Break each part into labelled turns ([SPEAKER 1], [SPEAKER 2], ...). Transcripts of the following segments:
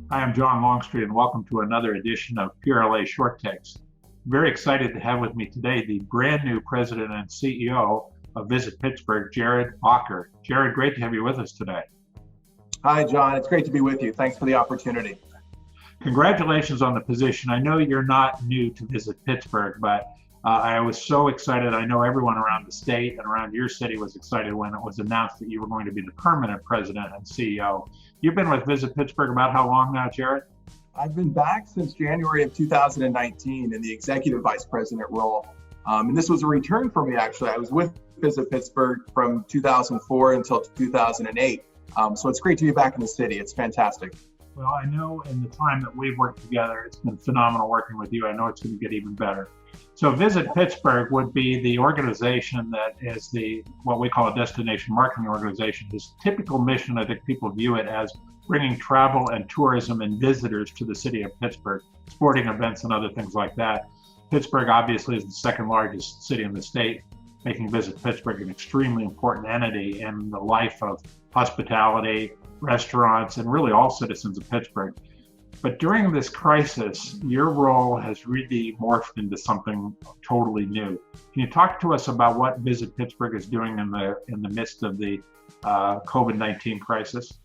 [SPEAKER 1] Hi, I'm John Longstreet, and welcome to another edition of PRLA Short Takes. Very excited to have with me today the brand new President and CEO of Visit Pittsburgh, Jerad Bachar. Jerad, great to have you with us today.
[SPEAKER 2] Hi, John. It's great to be with you. Thanks for the opportunity.
[SPEAKER 1] Congratulations on the position. I know you're not new to Visit Pittsburgh, but I was so excited. I know everyone around the state and around your city was excited when it was announced that you were going to be the permanent president and CEO. You've been with Visit Pittsburgh about how long now, Jerad?
[SPEAKER 2] I've been back since January of 2019 in the executive vice president role. And this was a return for me, actually. I was with Visit Pittsburgh from 2004 until 2008. So it's great to be back in the city. It's fantastic.
[SPEAKER 1] Well, I know in the time that we've worked together, it's been phenomenal working with you. I know it's going to get even better. So Visit Pittsburgh would be the organization that is what we call a destination marketing organization. This typical mission, I think people view it as bringing travel and tourism and visitors to the city of Pittsburgh, sporting events and other things like that. Pittsburgh obviously is the second largest city in the state, making Visit Pittsburgh an extremely important entity in the life of hospitality, restaurants, and really all citizens of Pittsburgh. But during this crisis, your role has really morphed into something totally new. Can you talk to us about what Visit Pittsburgh is doing in the midst of the COVID-19 crisis?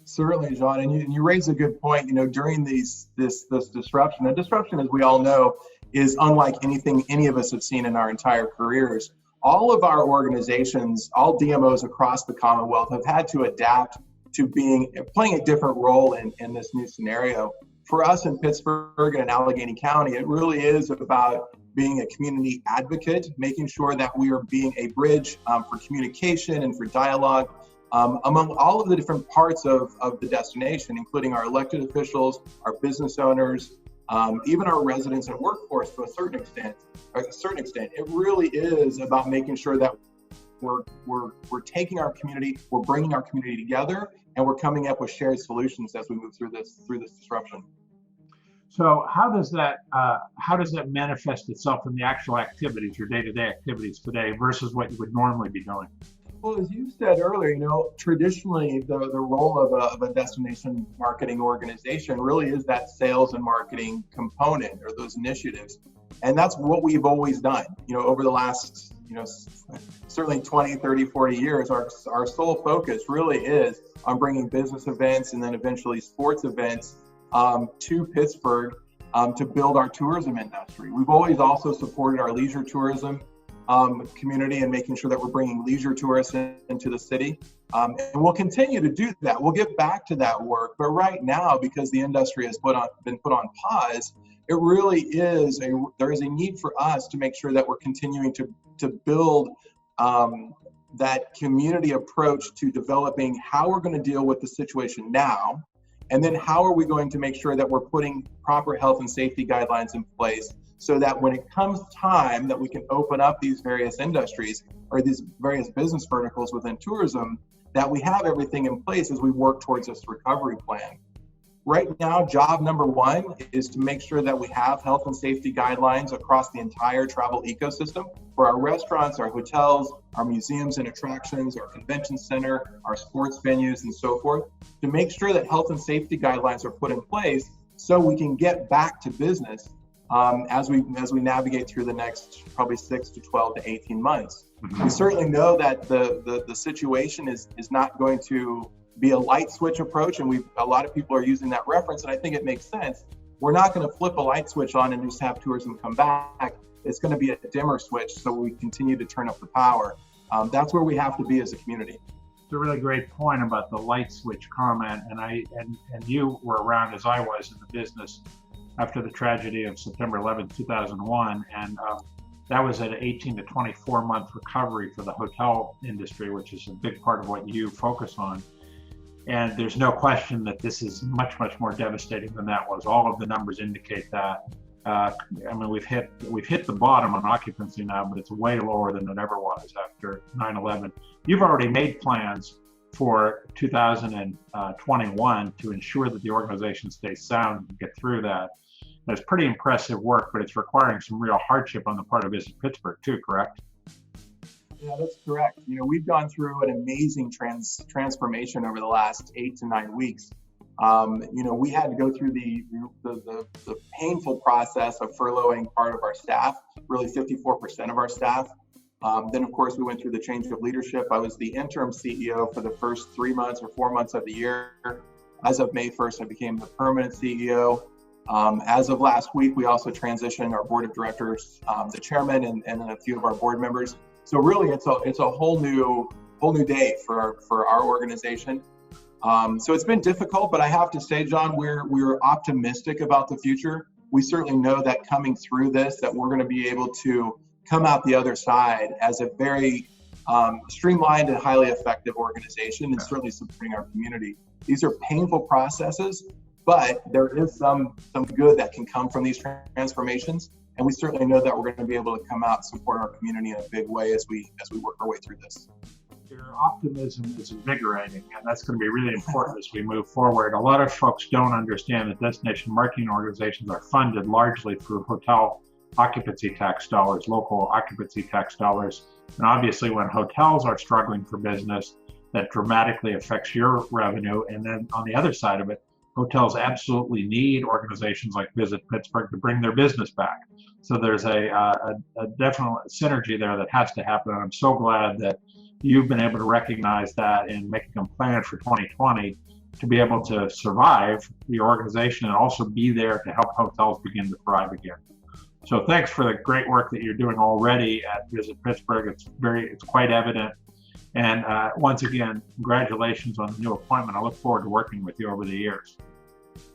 [SPEAKER 2] Certainly, John, and you raise a good point. During this disruption, a disruption, as we all know, is unlike anything any of us have seen in our entire careers. All of our organizations, all DMOs across the Commonwealth, have had to adapt to playing a different role in this new scenario. For us in Pittsburgh and in Allegheny County, it really is about being a community advocate, making sure that we are being a bridge for communication and for dialogue among all of the different parts of the destination, including our elected officials, our business owners, even our residents and workforce to a certain extent. It really is about making sure that we're taking our community, we're bringing our community together, and we're coming up with shared solutions as we move through this disruption.
[SPEAKER 1] So how does that manifest itself in the actual activities, your day-to-day activities today versus what you would normally be doing?
[SPEAKER 2] Well, as you said earlier, traditionally the role of a destination marketing organization really is that sales and marketing component or those initiatives. And that's what we've always done, over the last, certainly 20, 30, 40 years. Our sole focus really is on bringing business events and then eventually sports events to Pittsburgh to build our tourism industry. We've always also supported our leisure tourism community and making sure that we're bringing leisure tourists into the city. And we'll continue to do that. We'll get back to that work. But right now, because the industry has been put on pause, it really is there is a need for us to make sure that we're continuing to build that community approach to developing how we're going to deal with the situation now, and then how are we going to make sure that we're putting proper health and safety guidelines in place so that when it comes time that we can open up these various industries or these various business verticals within tourism, that we have everything in place as we work towards this recovery plan. Right now, job number one is to make sure that we have health and safety guidelines across the entire travel ecosystem for our restaurants, our hotels, our museums and attractions, our convention center, our sports venues, and so forth, to make sure that health and safety guidelines are put in place so we can get back to business as we navigate through the next probably 6 to 12 to 18 months. We certainly know that the situation is not going to be a light switch approach, and a lot of people are using that reference, and I think it makes sense. We're not going to flip a light switch on and just have tourism come back. It's going to be a dimmer switch, so we continue to turn up the power. That's where we have to be as a community.
[SPEAKER 1] It's a really great point about the light switch comment, and you were around as I was in the business after the tragedy of September 11th, 2001, and that was an 18 to 24 month recovery for the hotel industry, which is a big part of what you focus on. And there's no question that this is much, much more devastating than that was. All of the numbers indicate that. We've hit the bottom on occupancy now, but it's way lower than it ever was after 9/11. You've already made plans for 2021 to ensure that the organization stays sound and get through that. And it's pretty impressive work, but it's requiring some real hardship on the part of Visit Pittsburgh too, correct?
[SPEAKER 2] Yeah, that's correct. We've gone through an amazing transformation over the last 8 to 9 weeks. We had to go through the painful process of furloughing part of our staff, really 54% of our staff. Then, of course, we went through the change of leadership. I was the interim CEO for the first 3 months or 4 months of the year. As of May 1st, I became the permanent CEO. As of last week, we also transitioned our board of directors, the chairman, and a few of our board members. So really, it's a whole new day for our organization. So it's been difficult, but I have to say, John, we're optimistic about the future. We certainly know that coming through this, that we're going to be able to come out the other side as a very streamlined and highly effective organization, and certainly supporting our community. These are painful processes, but there is some good that can come from these transformations, and we certainly know that we're going to be able to come out and support our community in a big way as we work our way through this.
[SPEAKER 1] Your optimism is invigorating, and that's going to be really important as we move forward. A lot of folks don't understand that destination marketing organizations are funded largely through hotel occupancy tax dollars, local occupancy tax dollars. And obviously, when hotels are struggling for business, that dramatically affects your revenue. And then on the other side of it, hotels absolutely need organizations like Visit Pittsburgh to bring their business back. So there's a definite synergy there that has to happen. And I'm so glad that you've been able to recognize that and making a plan for 2020 to be able to survive the organization and also be there to help hotels begin to thrive again. So thanks for the great work that you're doing already at Visit Pittsburgh. It's quite evident. And once again, congratulations on the new appointment. I look forward to working with you over the years.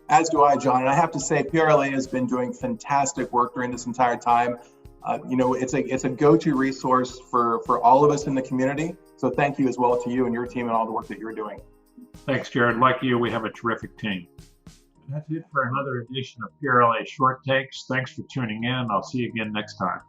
[SPEAKER 2] As do I, John. And I have to say, PRLA has been doing fantastic work during this entire time. It's a go-to resource for all of us in the community. So thank you as well to you and your team and all the work that you're doing.
[SPEAKER 1] Thanks, Jerad. Like you, we have a terrific team. That's it for another edition of PRLA Short Takes. Thanks for tuning in. I'll see you again next time.